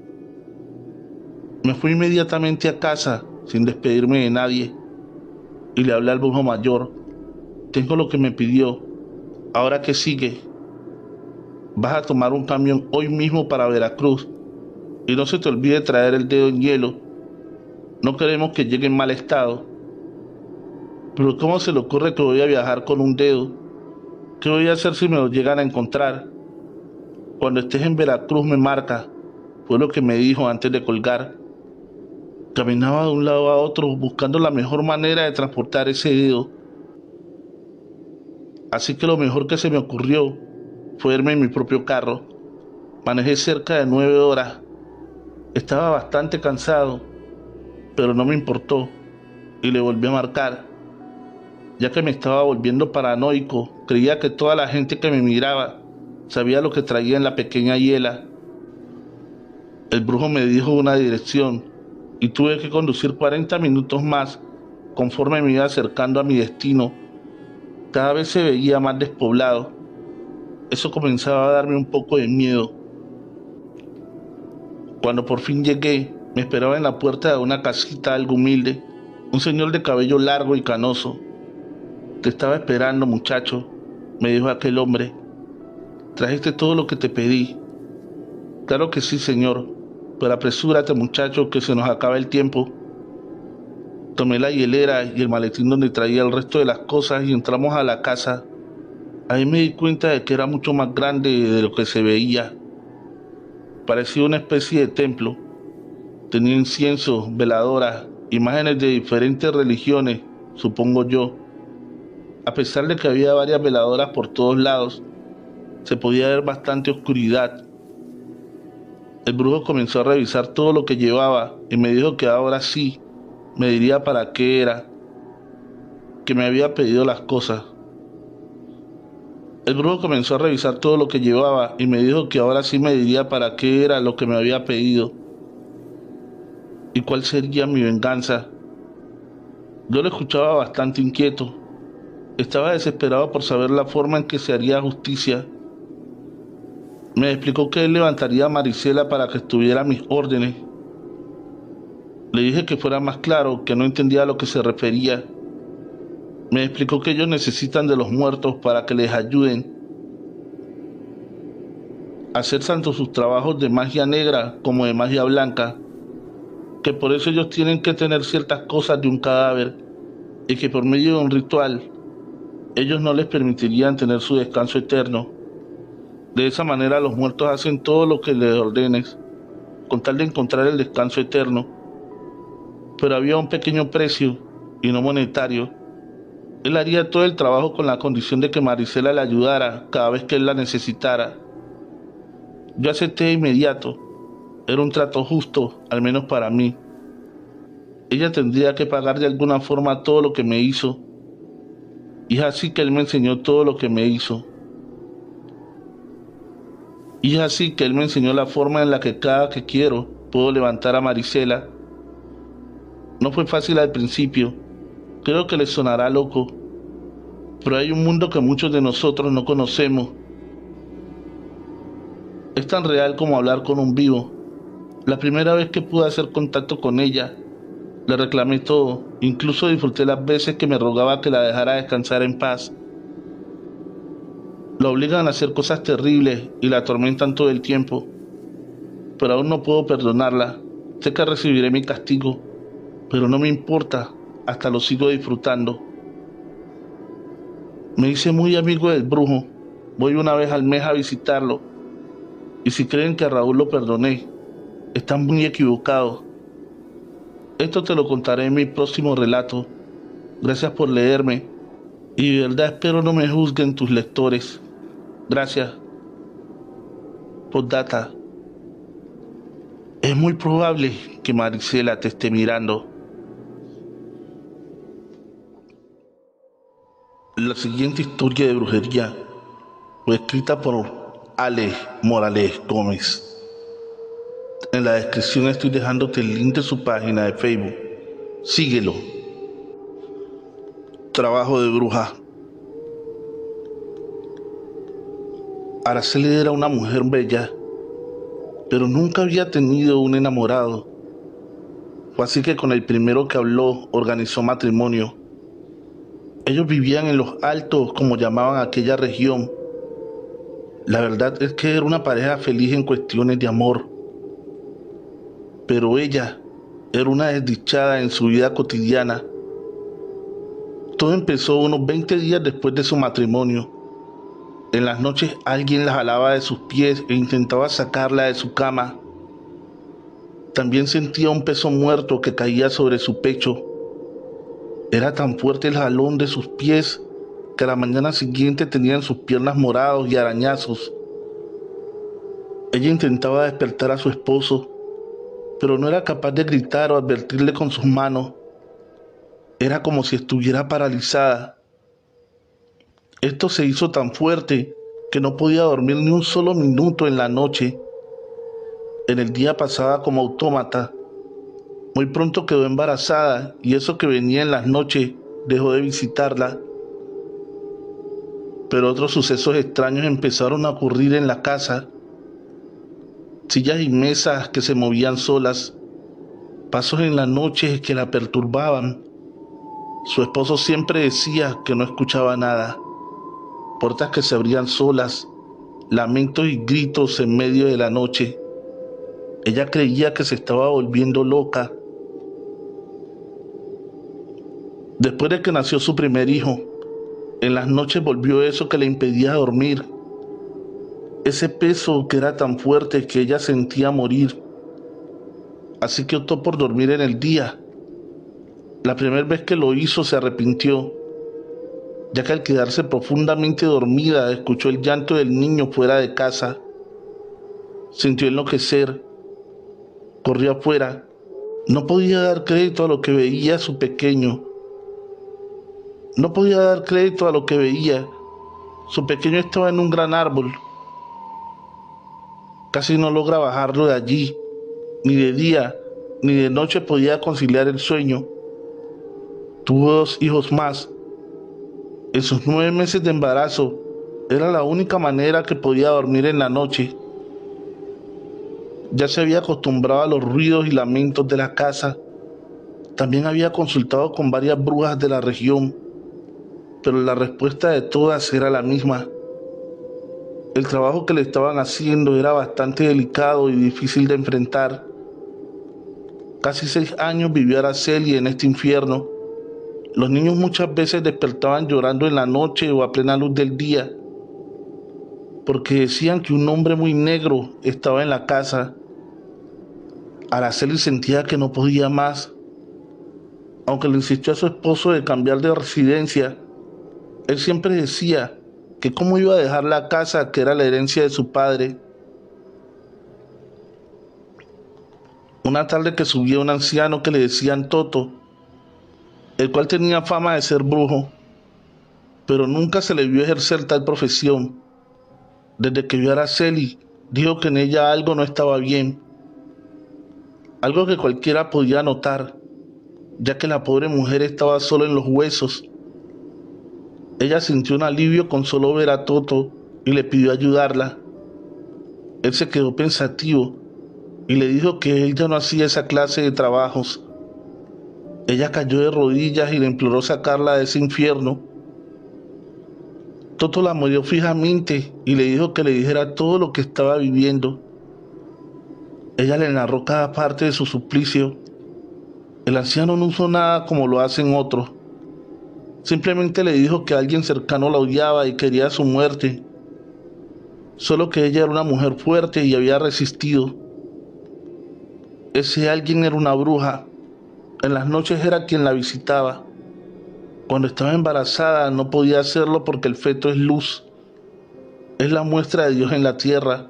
Me fui inmediatamente a casa sin despedirme de nadie y le hablé al brujo mayor. Tengo lo que me pidió. ¿Ahora qué sigue? Vas a tomar un camión hoy mismo para Veracruz y no se te olvide traer el dedo en hielo. No queremos que llegue en mal estado. Pero ¿cómo se le ocurre que voy a viajar con un dedo? ¿Qué voy a hacer si me lo llegan a encontrar? Cuando estés en Veracruz me marca, fue lo que me dijo antes de colgar. Caminaba de un lado a otro buscando la mejor manera de transportar ese dedo. Así que lo mejor que se me ocurrió fue irme en mi propio carro. Manejé cerca de 9 horas. Estaba bastante cansado, pero no me importó y le volví a marcar. Ya que me estaba volviendo paranoico, creía que toda la gente que me miraba sabía lo que traía en la pequeña hiela. El brujo me dijo una dirección y tuve que conducir 40 minutos más conforme me iba acercando a mi destino. Cada vez se veía más despoblado. Eso comenzaba a darme un poco de miedo. Cuando por fin llegué, me esperaba en la puerta de una casita algo humilde, un señor de cabello largo y canoso. Te estaba esperando, muchacho, me dijo aquel hombre. ¿Trajiste todo lo que te pedí? Claro que sí, señor, pero apresúrate, muchacho, que se nos acaba el tiempo. Tomé la hielera y el maletín donde traía el resto de las cosas y entramos a la casa. Ahí me di cuenta de que era mucho más grande de lo que se veía. Parecía una especie de templo. Tenía incienso, veladoras, imágenes de diferentes religiones, supongo yo. A pesar de que había varias veladoras por todos lados, se podía ver bastante oscuridad. El brujo comenzó a revisar todo lo que llevaba y me dijo que ahora sí me diría para qué era, que me había pedido las cosas. El brujo comenzó a revisar todo lo que llevaba y me dijo que ahora sí me diría para qué era lo que me había pedido y cuál sería mi venganza. Yo lo escuchaba bastante inquieto. Estaba desesperado por saber la forma en que se haría justicia. Me explicó que él levantaría a Marisela para que estuviera a mis órdenes. Le dije que fuera más claro, que no entendía a lo que se refería. Me explicó que ellos necesitan de los muertos para que les ayuden a hacer tanto sus trabajos de magia negra como de magia blanca, que por eso ellos tienen que tener ciertas cosas de un cadáver y que por medio de un ritual ellos no les permitirían tener su descanso eterno. De esa manera los muertos hacen todo lo que les ordenes, con tal de encontrar el descanso eterno. Pero había un pequeño precio, y no monetario. Él haría todo el trabajo con la condición de que Marisela le ayudara cada vez que él la necesitara. Yo acepté de inmediato. Era un trato justo, al menos para mí. Ella tendría que pagar de alguna forma todo lo que me hizo. Y es así que él me enseñó todo lo que me hizo. Y es así que él me enseñó la forma en la que cada que quiero puedo levantar a Marisela. No fue fácil al principio. Creo que les sonará loco. Pero hay un mundo que muchos de nosotros no conocemos. Es tan real como hablar con un vivo. La primera vez que pude hacer contacto con ella, Le reclamé todo, incluso disfruté las veces que me rogaba que la dejara descansar en paz. La obligan a hacer cosas terribles y la atormentan todo el tiempo, pero aún no puedo perdonarla. Sé que recibiré mi castigo, pero no me importa, hasta lo sigo disfrutando. Me hice muy amigo del brujo, voy una vez al mes a visitarlo, y si creen que a Raúl lo perdoné, están muy equivocados. Esto te lo contaré en mi próximo relato. Gracias por leerme, y de verdad espero no me juzguen tus lectores. Gracias. Postdata. Es muy probable que Marisela te esté mirando. La siguiente historia de brujería fue escrita por Ale Morales Gómez. En la descripción estoy dejándote el link de su página de Facebook. Síguelo. Trabajo de bruja. Araceli era una mujer bella, pero nunca había tenido un enamorado. Fue así que con el primero que habló organizó matrimonio. Ellos vivían en los Altos, como llamaban aquella región. La verdad es que era una pareja feliz en cuestiones de amor. Pero ella era una desdichada en su vida cotidiana. Todo empezó unos 20 días después de su matrimonio. En las noches alguien la jalaba de sus pies e intentaba sacarla de su cama. También sentía un peso muerto que caía sobre su pecho. Era tan fuerte el jalón de sus pies que a la mañana siguiente tenían sus piernas morados y arañazos. Ella intentaba despertar a su esposo, pero no era capaz de gritar o advertirle con sus manos. Era como si estuviera paralizada. Esto se hizo tan fuerte que no podía dormir ni un solo minuto en la noche. En el día pasaba como autómata. Muy pronto quedó embarazada y eso que venía en las noches dejó de visitarla. Pero otros sucesos extraños empezaron a ocurrir en la casa. Sillas y mesas que se movían solas, pasos en la noche que la perturbaban. Su esposo siempre decía que no escuchaba nada. Puertas que se abrían solas, lamentos y gritos en medio de la noche. Ella creía que se estaba volviendo loca. Después de que nació su primer hijo, en las noches volvió eso que le impedía dormir. Ese peso que era tan fuerte que ella sentía morir. Así que optó por dormir en el día. La primera vez que lo hizo se arrepintió, ya que al quedarse profundamente dormida escuchó el llanto del niño fuera de casa. Sintió enloquecer. Corrió afuera. No podía dar crédito a lo que veía su pequeño. No podía dar crédito a lo que veía. Su pequeño estaba en un gran árbol. Casi no logra bajarlo de allí. Ni de día ni de noche podía conciliar el sueño. Tuvo 2 hijos más. En sus 9 meses de embarazo, era la única manera que podía dormir en la noche. Ya se había acostumbrado a los ruidos y lamentos de la casa. También había consultado con varias brujas de la región, pero la respuesta de todas era la misma. El trabajo que le estaban haciendo era bastante delicado y difícil de enfrentar. Casi 6 años vivió Araceli en este infierno. Los niños muchas veces despertaban llorando en la noche o a plena luz del día, porque decían que un hombre muy negro estaba en la casa. Araceli sentía que no podía más. Aunque le insistió a su esposo de cambiar de residencia, él siempre decía que cómo iba a dejar la casa que era la herencia de su padre. Una tarde que subía un anciano que le decían Toto, el cual tenía fama de ser brujo, pero nunca se le vio ejercer tal profesión. Desde que vio a Araceli, dijo que en ella algo no estaba bien, algo que cualquiera podía notar, ya que la pobre mujer estaba solo en los huesos. Ella sintió un alivio con solo ver a Toto y le pidió ayudarla. Él se quedó pensativo y le dijo que él ya no hacía esa clase de trabajos. Ella cayó de rodillas y le imploró sacarla de ese infierno. Toto la miró fijamente y le dijo que le dijera todo lo que estaba viviendo. Ella le narró cada parte de su suplicio. El anciano no usó nada como lo hacen otros. Simplemente le dijo que alguien cercano la odiaba y quería su muerte. Solo que ella era una mujer fuerte y había resistido. Ese alguien era una bruja. En las noches era quien la visitaba. Cuando estaba embarazada no podía hacerlo porque el feto es luz. Es la muestra de Dios en la tierra.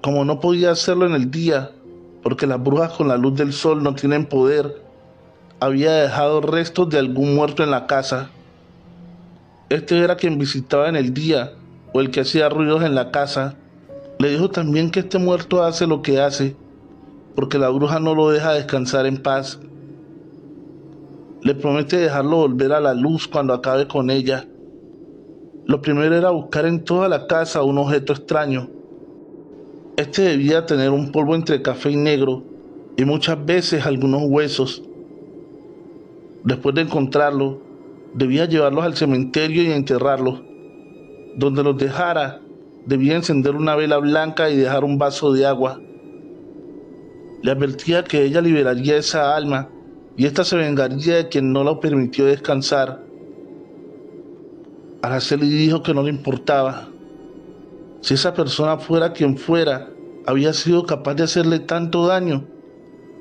Como no podía hacerlo en el día, porque las brujas con la luz del sol no tienen poder, había dejado restos de algún muerto en la casa. Este era quien visitaba en el día, o el que hacía ruidos en la casa. Le dijo también que este muerto hace lo que hace, porque la bruja no lo deja descansar en paz. Le promete dejarlo volver a la luz cuando acabe con ella. Lo primero era buscar en toda la casa un objeto extraño. Este debía tener un polvo entre café y negro, y muchas veces algunos huesos. Después de encontrarlo, debía llevarlos al cementerio y enterrarlos. Donde los dejara, debía encender una vela blanca y dejar un vaso de agua. Le advertía que ella liberaría esa alma y ésta se vengaría de quien no la permitió descansar. Araceli dijo que no le importaba. Si esa persona fuera quien fuera, había sido capaz de hacerle tanto daño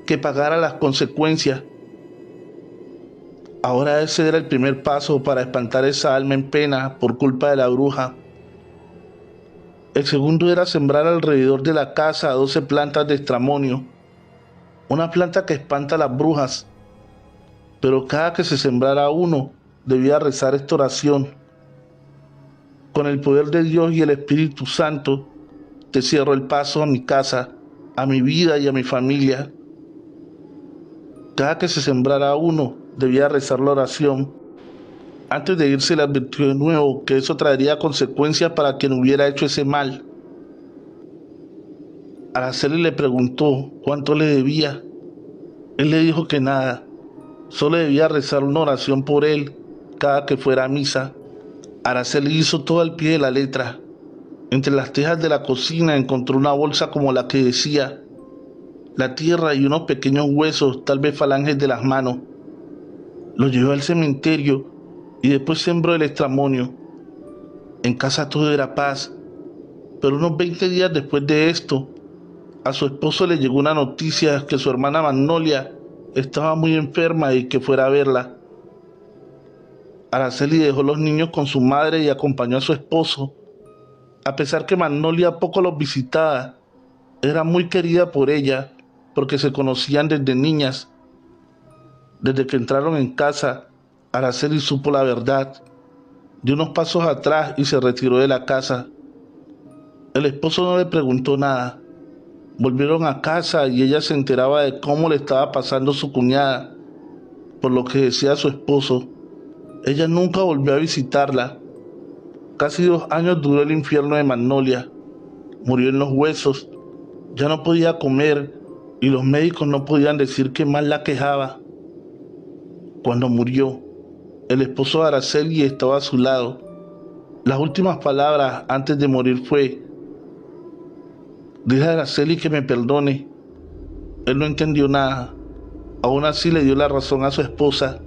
que pagara las consecuencias. Ahora ese era el primer paso para espantar esa alma en pena por culpa de la bruja. El segundo era sembrar alrededor de la casa 12 plantas de estramonio, una planta que espanta a las brujas, pero cada que se sembrara uno debía rezar esta oración: con el poder de Dios y el Espíritu Santo, te cierro el paso a mi casa, a mi vida y a mi familia. Cada que se sembrara uno, debía rezar la oración. Antes de irse le advirtió de nuevo que eso traería consecuencias para quien hubiera hecho ese mal. Araceli le preguntó cuánto le debía. Él le dijo que nada, solo debía rezar una oración por él cada que fuera a misa. Araceli hizo todo al pie de la letra. Entre las tejas de la cocina encontró una bolsa como la que decía: la tierra y unos pequeños huesos, tal vez falanges de las manos. Lo llevó al cementerio y después sembró el estramonio. En casa todo era paz, pero unos 20 días después de esto, a su esposo le llegó una noticia que su hermana Magnolia estaba muy enferma y que fuera a verla. Araceli dejó los niños con su madre y acompañó a su esposo. A pesar que Magnolia poco los visitaba, era muy querida por ella porque se conocían desde niñas. Desde que entraron en casa, Araceli supo la verdad. Dio unos pasos atrás y se retiró de la casa. El esposo no le preguntó nada. Volvieron a casa y ella se enteraba de cómo le estaba pasando su cuñada, por lo que decía su esposo. Ella nunca volvió a visitarla. Casi 2 años duró el infierno de Magnolia. Murió en los huesos. Ya no podía comer y los médicos no podían decir qué mal la quejaba. Cuando murió, el esposo de Araceli estaba a su lado. Las últimas palabras antes de morir fue: dile a Araceli que me perdone. Él no entendió nada. Aún así le dio la razón a su esposa.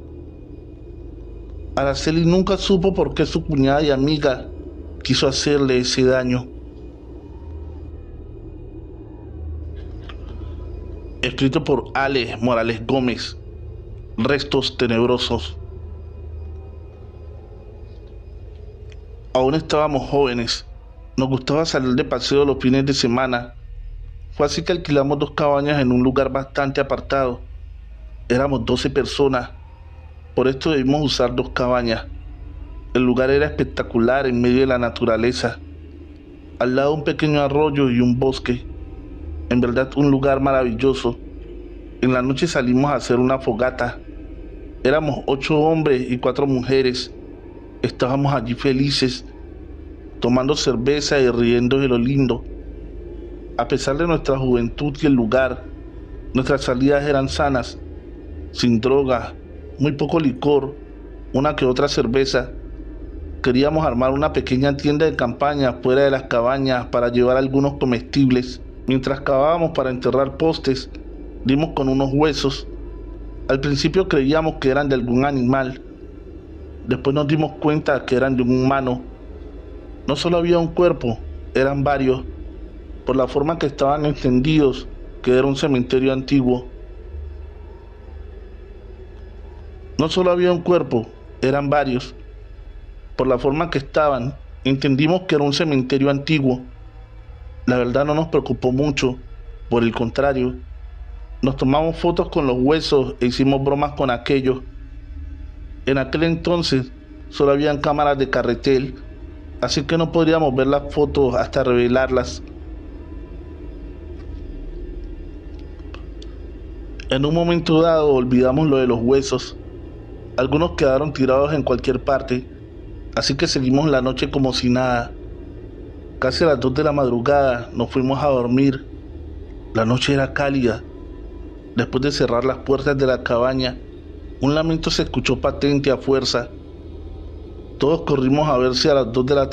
Araceli nunca supo por qué su cuñada y amiga quiso hacerle ese daño. Escrito por Ale Morales Gómez. Restos tenebrosos. Aún estábamos jóvenes. Nos gustaba salir de paseo los fines de semana. Fue así que alquilamos 2 cabañas en un lugar bastante apartado. Éramos 12 personas. Por esto debimos usar 2 cabañas. El lugar era espectacular en medio de la naturaleza. Al lado un pequeño arroyo y un bosque. En verdad un lugar maravilloso. En la noche salimos a hacer una fogata. Éramos 8 hombres y 4 mujeres. Estábamos allí felices, tomando cerveza y riendo de lo lindo. A pesar de nuestra juventud y el lugar, nuestras salidas eran sanas. sin droga, muy poco licor, una que otra cerveza. Queríamos armar una pequeña tienda de campaña fuera de las cabañas para llevar algunos comestibles. Mientras cavábamos para enterrar postes, dimos con unos huesos. Al principio creíamos que eran de algún animal. Después nos dimos cuenta que eran de un humano. No solo había un cuerpo, eran varios, por la forma que estaban extendidos, que era un cementerio antiguo. No solo había un cuerpo, eran varios. Por la forma que estaban, entendimos que era un cementerio antiguo. La verdad no nos preocupó mucho, por el contrario. Nos tomamos fotos con los huesos e hicimos bromas con aquellos. En aquel entonces solo habían cámaras de carretel, así que no podríamos ver las fotos hasta revelarlas. En un momento dado olvidamos lo de los huesos. Algunos quedaron tirados en cualquier parte, así que seguimos la noche como si nada. Casi a las 2 de la madrugada nos fuimos a dormir. La noche era cálida. Después de cerrar las puertas de la cabaña, un lamento se escuchó patente a fuerza. Todos corrimos a ver si a las 2 de la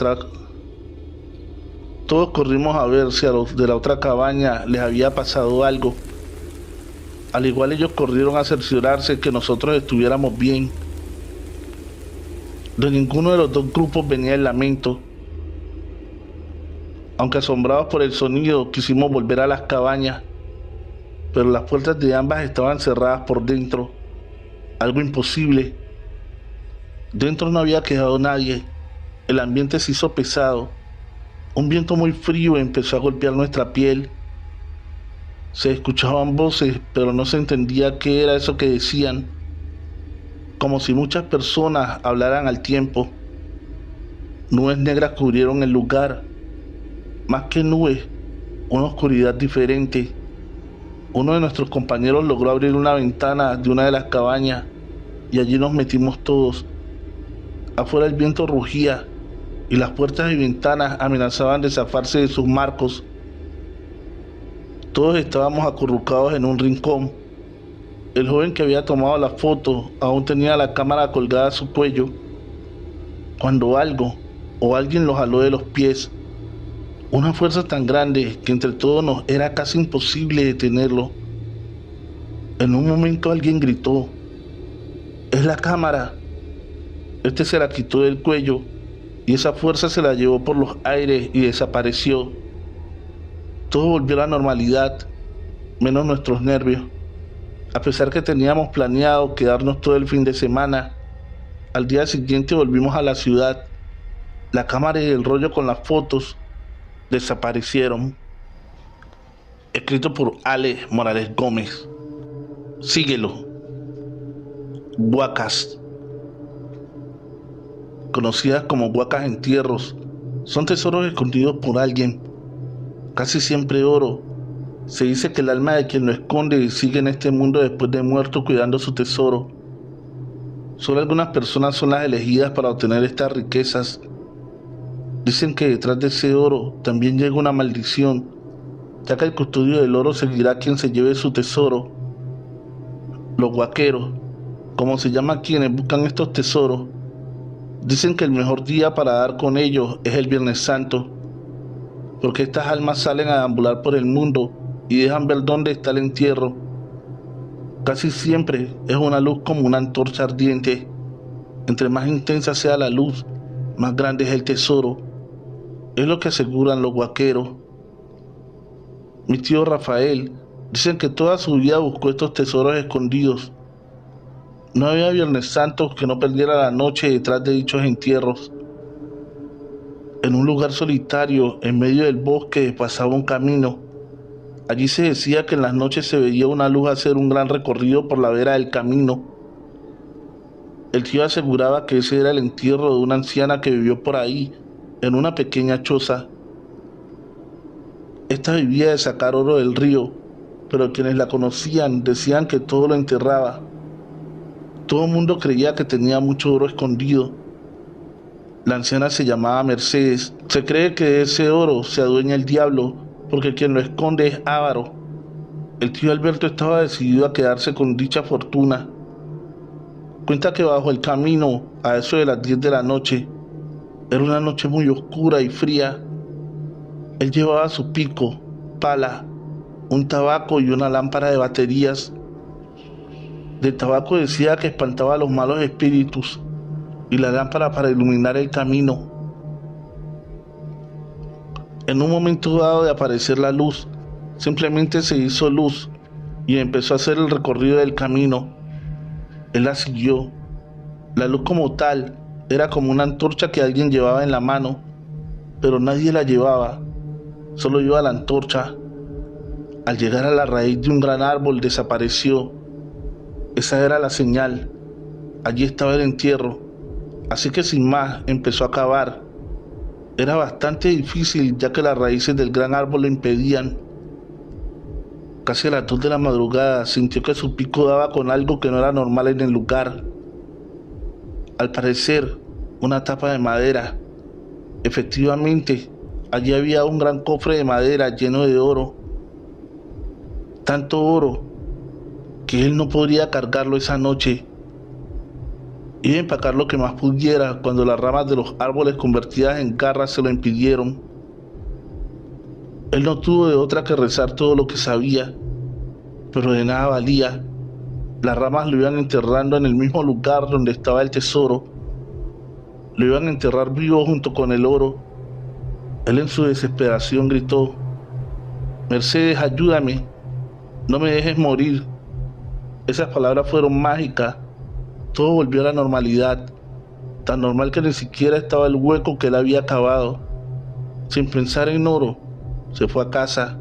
Todos corrimos a ver si a los de la otra cabaña les había pasado algo. Al igual ellos corrieron a cerciorarse que nosotros estuviéramos bien. De ninguno de los dos grupos venía el lamento. Aunque asombrados por el sonido, quisimos volver a las cabañas, pero las puertas de ambas estaban cerradas por dentro. Algo imposible. Dentro no había quedado nadie. El ambiente se hizo pesado. Un viento muy frío empezó a golpear nuestra piel. Se escuchaban voces, pero no se entendía qué era eso que decían. Como si muchas personas hablaran al tiempo. Nubes negras cubrieron el lugar. Más que nubes, una oscuridad diferente. Uno de nuestros compañeros logró abrir una ventana de una de las cabañas y allí nos metimos todos. Afuera el viento rugía y las puertas y ventanas amenazaban de zafarse de sus marcos. Todos estábamos acurrucados en un rincón. El joven que había tomado la foto aún tenía la cámara colgada a su cuello, cuando algo o alguien lo jaló de los pies. Una fuerza tan grande que entre todos nos era casi imposible detenerlo. En un momento alguien gritó: «¡Es la cámara!». Este se la quitó del cuello y esa fuerza se la llevó por los aires y desapareció. Todo volvió a la normalidad, menos nuestros nervios. A pesar que teníamos planeado quedarnos todo el fin de semana, al día siguiente volvimos a la ciudad. La cámara y el rollo con las fotos desaparecieron. Escrito por Ale Morales Gómez. Síguelo. Huacas. Conocidas como huacas entierros, son tesoros escondidos por alguien, casi siempre oro. Se dice que el alma de quien lo esconde sigue en este mundo después de muerto cuidando su tesoro. Solo algunas personas son las elegidas para obtener estas riquezas. Dicen que detrás de ese oro también llega una maldición, ya que el custodio del oro seguirá a quien se lleve su tesoro. Los huaqueros, como se llama a quienes buscan estos tesoros, dicen que el mejor día para dar con ellos es el Viernes Santo, porque estas almas salen a deambular por el mundo y dejan ver dónde está el entierro. Casi siempre es una luz como una antorcha ardiente. Entre más intensa sea la luz, más grande es el tesoro. Es lo que aseguran los huaqueros. Mi tío Rafael dicen que toda su vida buscó estos tesoros escondidos. No había Viernes Santo que no perdiera la noche detrás de dichos entierros. En un lugar solitario, en medio del bosque, pasaba un camino. Allí se decía que en las noches se veía una luz hacer un gran recorrido por la vera del camino. El tío aseguraba que ese era el entierro de una anciana que vivió por ahí, en una pequeña choza. Esta vivía de sacar oro del río, pero quienes la conocían decían que todo lo enterraba. Todo el mundo creía que tenía mucho oro escondido. La anciana se llamaba Mercedes. Se cree que de ese oro se adueña el diablo, porque quien lo esconde es avaro. El tío Alberto estaba decidido a quedarse con dicha fortuna. Cuenta que bajo el camino, a eso de las 10 de la noche, era una noche muy oscura y fría. Él llevaba su pico, pala, un tabaco y una lámpara de baterías. Del tabaco decía que espantaba a los malos espíritus y la lámpara para iluminar el camino. En un momento dado de aparecer la luz, simplemente se hizo luz y empezó a hacer el recorrido del camino. Él la siguió. La luz como tal era como una antorcha que alguien llevaba en la mano, pero nadie la llevaba, solo iba la antorcha. Al llegar a la raíz de un gran árbol desapareció. Esa era la señal. Allí estaba el entierro. Así que sin más empezó a cavar. Era bastante difícil ya que las raíces del gran árbol lo impedían. Casi a las 2 de la madrugada sintió que su pico daba con algo que no era normal en el lugar. Al parecer, una tapa de madera. Efectivamente, allí había un gran cofre de madera lleno de oro. Tanto oro que él no podría cargarlo esa noche. Iba a empacar lo que más pudiera cuando las ramas de los árboles convertidas en garras se lo impidieron. Él no tuvo de otra que rezar todo lo que sabía, pero de nada valía. Las ramas lo iban enterrando en el mismo lugar donde estaba el tesoro. Lo iban a enterrar vivo junto con el oro. Él en su desesperación gritó: Mercedes, ayúdame, no me dejes morir. Esas palabras fueron mágicas. Todo volvió a la normalidad, tan normal que ni siquiera estaba el hueco que él había cavado. Sin pensar en oro, se fue a casa,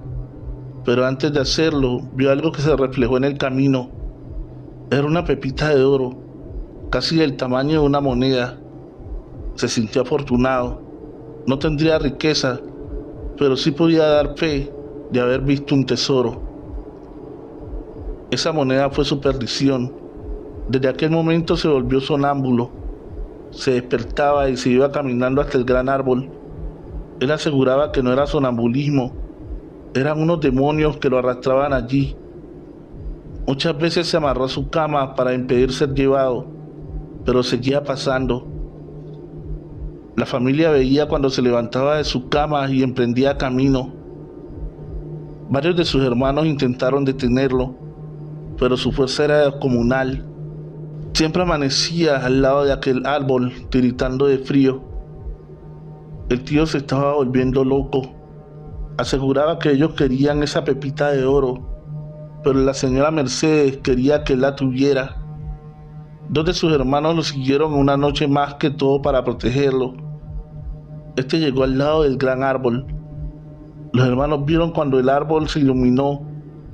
pero antes de hacerlo, vio algo que se reflejó en el camino. Era una pepita de oro, casi del tamaño de una moneda. Se sintió afortunado. No tendría riqueza, pero sí podía dar fe de haber visto un tesoro. Esa moneda fue su perdición. Desde aquel momento se volvió sonámbulo. Se despertaba y se iba caminando hasta el gran árbol. Él aseguraba que no era sonambulismo, eran unos demonios que lo arrastraban allí. Muchas veces se amarró a su cama para impedir ser llevado, pero seguía pasando. La familia veía cuando se levantaba de su cama y emprendía camino. Varios de sus hermanos intentaron detenerlo, pero su fuerza era descomunal. Siempre amanecía al lado de aquel árbol, tiritando de frío. El tío se estaba volviendo loco. Aseguraba que ellos querían esa pepita de oro, pero la señora Mercedes quería que él la tuviera. 2 de sus hermanos lo siguieron una noche más que todo para protegerlo. Este llegó al lado del gran árbol. Los hermanos vieron cuando el árbol se iluminó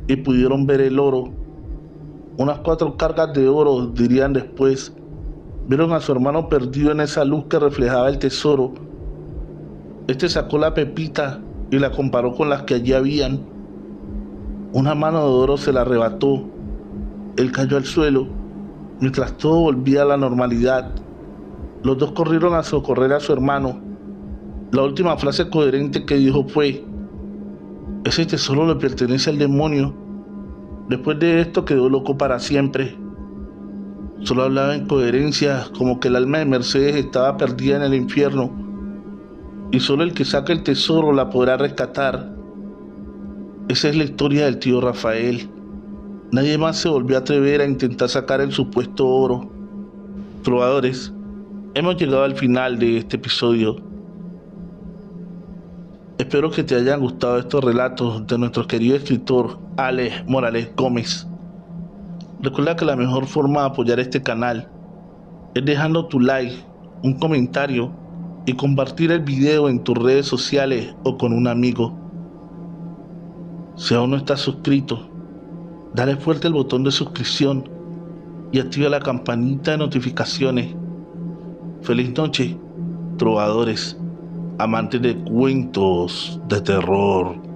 y pudieron ver el oro. Unas 4 cargas de oro, dirían después. Vieron a su hermano perdido en esa luz que reflejaba el tesoro. Este sacó la pepita y la comparó con las que allí habían. Una mano de oro se la arrebató. Él cayó al suelo, mientras todo volvía a la normalidad. Los dos corrieron a socorrer a su hermano. La última frase coherente que dijo fue: ese tesoro le pertenece al demonio. Después de esto quedó loco para siempre. Solo hablaba en coherencias, como que el alma de Mercedes estaba perdida en el infierno y solo el que saque el tesoro la podrá rescatar. Esa es la historia del tío Rafael. Nadie más se volvió a atrever a intentar sacar el supuesto oro. Trovadores, hemos llegado al final de este episodio. Espero que te hayan gustado estos relatos de nuestro querido escritor Alex Morales Gómez. Recuerda que la mejor forma de apoyar este canal es dejando tu like, un comentario y compartir el video en tus redes sociales o con un amigo. Si aún no estás suscrito, dale fuerte al botón de suscripción y activa la campanita de notificaciones. Feliz noche, trovadores, amantes de cuentos de terror.